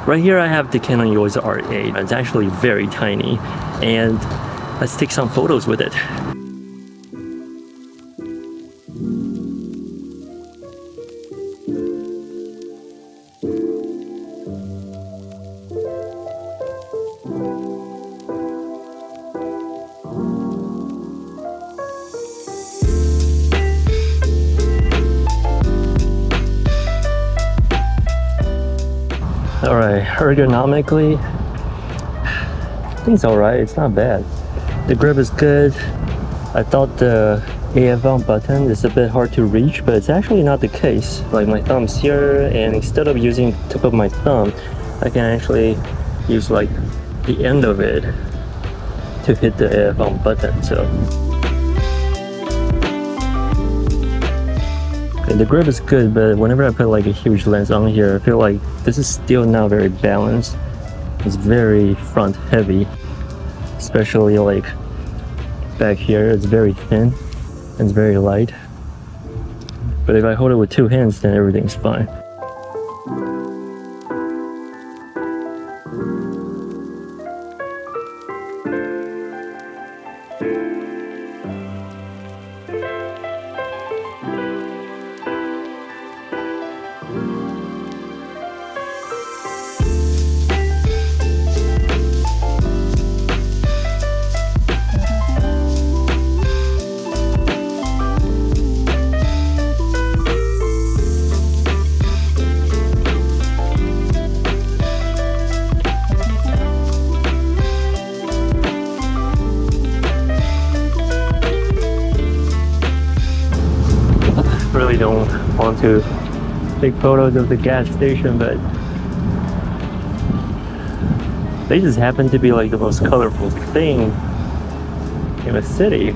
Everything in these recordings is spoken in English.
Right here I have the Canon EOS R8. It's actually very tiny, and let's take some photos with it. Alright, ergonomically, I think it's alright, it's not bad. The grip is good. I thought the AF on button is a bit hard to reach, but it's actually not the case. Like my thumb's here, and instead of using the tip of my thumb, I can actually use like the end of it to hit the AF on button. So the grip is good, but whenever I put like a huge lens on here, I feel like this is still not very balanced. It's very front heavy, especially like back here. It's very thin and it's very light. But if I hold it with two hands, then everything's fine. Really don't want to take photos of the gas station, but they just happen to be like the most colorful thing in the city.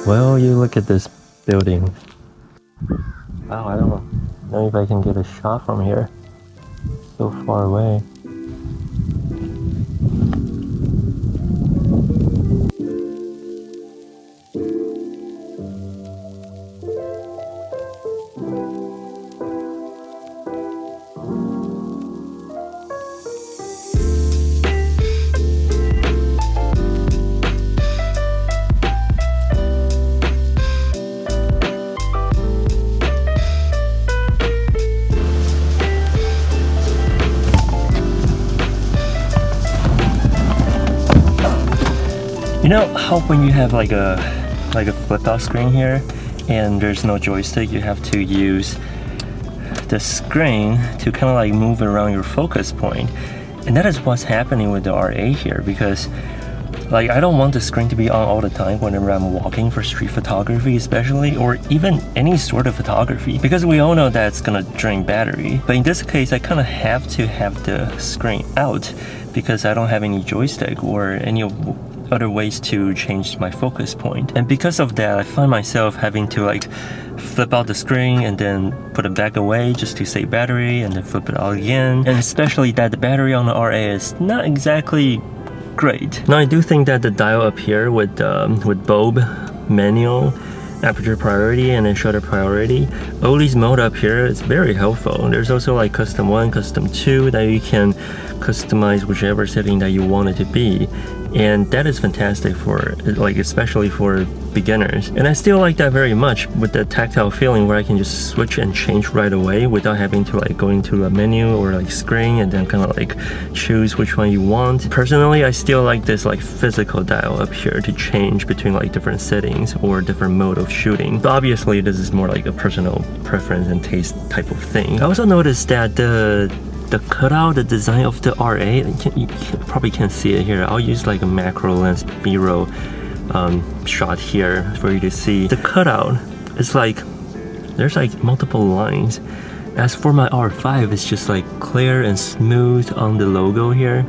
Well, you look at this building. Wow, I don't know if I can get a shot from here. So far away. You know how when you have like a flip out screen here and there's no joystick, you have to use the screen to kind of like move around your focus point. And that is what's happening with the R8 here, because like I don't want the screen to be on all the time whenever I'm walking for street photography especially, or even any sort of photography, because we all know that it's gonna drain battery. But in this case, I kind of have to have the screen out because I don't have any joystick or any other ways to change my focus point. And because of that, I find myself having to like flip out the screen and then put it back away just to save battery, and then flip it out again. And especially that the battery on the R8 is not exactly great. Now I do think that the dial up here with bulb, manual, aperture priority, and then shutter priority, all these mode up here is very helpful. There's also like custom 1, custom 2 that you can customize whichever setting that you want it to be. And that is fantastic for like, especially for beginners. And I still like that very much, with the tactile feeling where I can just switch and change right away without having to like go into a menu or like screen and then kind of like choose which one you want. Personally, I still like this like physical dial up here to change between like different settings or different mode of shooting. But obviously this is more like a personal preference and taste type of thing. I also noticed that the cutout, the design of the R8, you probably can't see it here. I'll use like a macro lens B-roll shot here for you to see. The cutout is like, there's like multiple lines. As for my R5, it's just like clear and smooth on the logo here.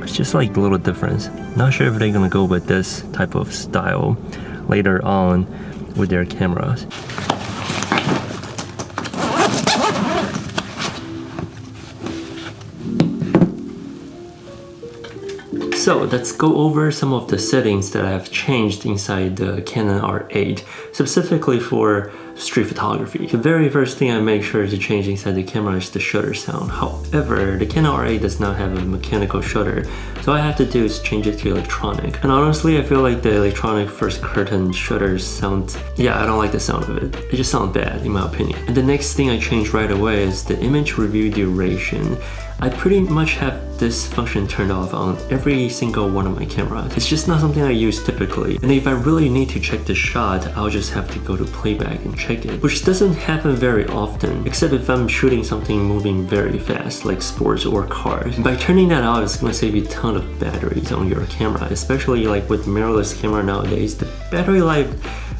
It's just like a little difference. Not sure if they're gonna go with this type of style later on with their cameras. So let's go over some of the settings that I've changed inside the Canon R8, specifically for street photography. The very first thing I make sure to change inside the camera is the shutter sound. However, the Canon R8 does not have a mechanical shutter, so all I have to do is change it to electronic. And honestly, I feel like the electronic first curtain shutters sound... yeah, I don't like the sound of it. It just sounds bad, in my opinion. And the next thing I changed right away is the image review duration. I pretty much have this function turned off on every single one of my cameras. It's just not something I use typically. And if I really need to check the shot, I'll just have to go to playback and check it, which doesn't happen very often, except if I'm shooting something moving very fast, like sports or cars. By turning that off, it's gonna save you a ton of batteries on your camera, especially like with mirrorless camera nowadays. The battery life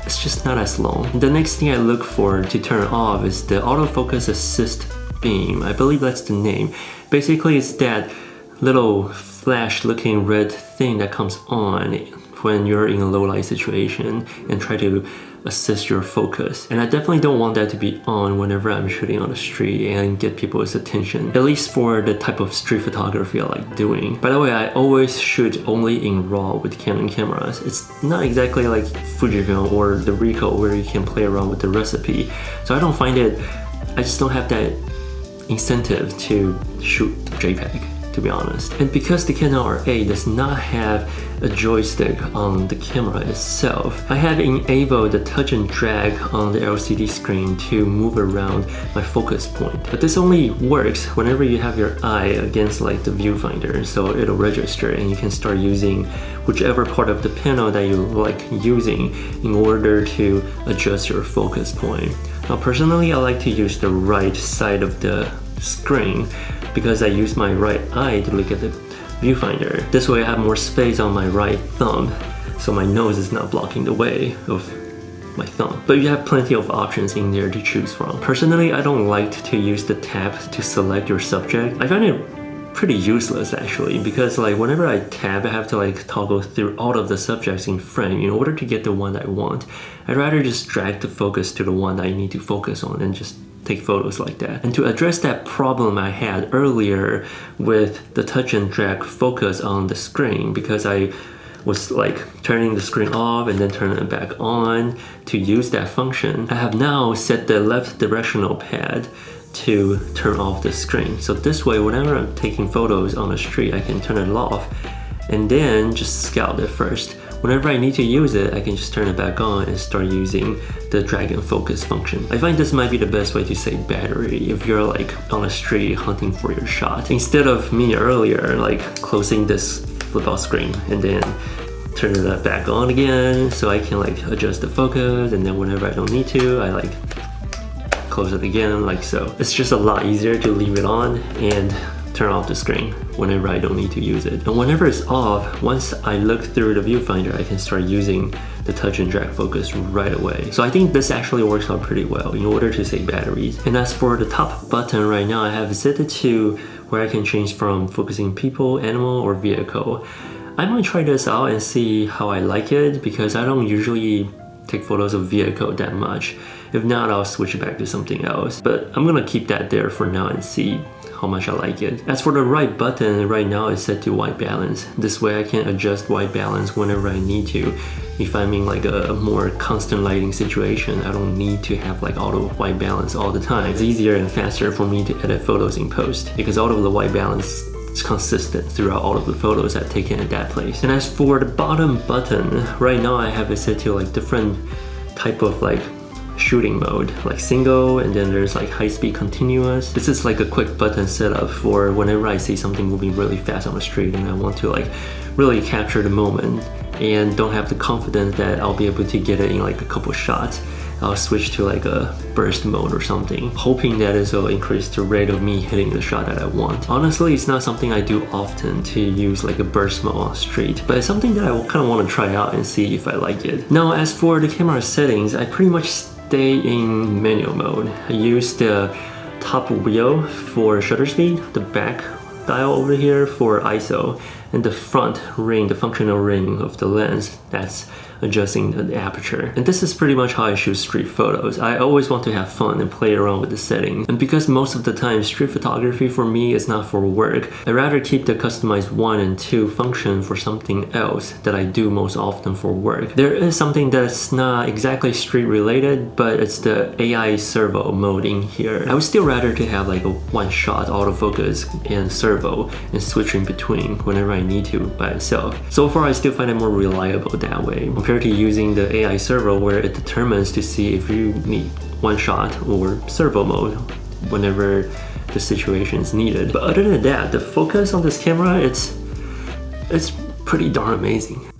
is just not as long. The next thing I look for to turn off is the autofocus assist beam. I believe that's the name. Basically, it's that little flash looking red thing that comes on when you're in a low light situation and try to assist your focus. And I definitely don't want that to be on whenever I'm shooting on the street and get people's attention, at least for the type of street photography I like doing. By the way, I always shoot only in RAW with Canon cameras. It's not exactly like Fujifilm or the Ricoh where you can play around with the recipe. So I don't find it, I just don't have that incentive to shoot JPEG, to be honest. And because the Canon R8 does not have a joystick on the camera itself, I have enabled the touch and drag on the LCD screen to move around my focus point. But this only works whenever you have your eye against like the viewfinder, so it'll register and you can start using whichever part of the panel that you like using in order to adjust your focus point. Now personally, I like to use the right side of the screen because I use my right eye to look at the viewfinder. This way I have more space on my right thumb, so my nose is not blocking the way of my thumb. But you have plenty of options in there to choose from. Personally, I don't like to use the tab to select your subject. I find it pretty useless actually, because like whenever I tab, I have to like toggle through all of the subjects in frame in order to get the one that I want. I'd rather just drag the focus to the one that I need to focus on and just take photos like that. And to address that problem I had earlier with the touch and drag focus on the screen, because I was like turning the screen off and then turning it back on to use that function, I have now set the left directional pad to turn off the screen. So this way, whenever I'm taking photos on the street, I can turn it off and then just scout it first. Whenever I need to use it, I can just turn it back on and start using the drag and focus function. I find this might be the best way to save battery if you're like on the street hunting for your shot. Instead of me earlier, like closing this flip out screen and then turning that back on again so I can like adjust the focus, and then whenever I don't need to, I like close it again like so. It's just a lot easier to leave it on and turn off the screen whenever I don't need to use it. And whenever it's off, once I look through the viewfinder, I can start using the touch and drag focus right away. So I think this actually works out pretty well in order to save batteries. And as for the top button right now, I have set it to where I can change from focusing people, animal, or vehicle. I might try this out and see how I like it, because I don't usually take photos of vehicle that much. If not, I'll switch it back to something else. But I'm gonna keep that there for now and see how much I like it. As for the right button, right now it's set to white balance. This way I can adjust white balance whenever I need to. If I'm in like a more constant lighting situation, I don't need to have like auto white balance all the time. It's easier and faster for me to edit photos in post, because all of the white balance is consistent throughout all of the photos I've taken at that place. And as for the bottom button, right now I have it set to like different type of like shooting mode, like single, and then there's like high-speed continuous. This is like a quick button setup for whenever I see something moving really fast on the street and I want to like really capture the moment and don't have the confidence that I'll be able to get it in like a couple shots. I'll switch to like a burst mode or something, hoping that it will increase the rate of me hitting the shot that I want. Honestly, it's not something I do often to use like a burst mode on the street, but it's something that I kind of want to try out and see if I like it. Now, as for the camera settings, I pretty much stay in manual mode. I use the top wheel for shutter speed, the back dial over here for ISO, and the front ring, the functional ring of the lens, that's adjusting the aperture. And this is pretty much how I shoot street photos. I always want to have fun and play around with the settings. And because most of the time street photography for me is not for work, I'd rather keep the customized 1 and 2 function for something else that I do most often for work. There is something that's not exactly street related, but it's the AI servo mode in here. I would still rather to have like a one-shot autofocus and servo and switching between whenever I need to by itself. So far I still find it more reliable that way compared to using the AI servo where it determines to see if you need one shot or servo mode whenever the situation is needed. But other than that, the focus on this camera, it's pretty darn amazing.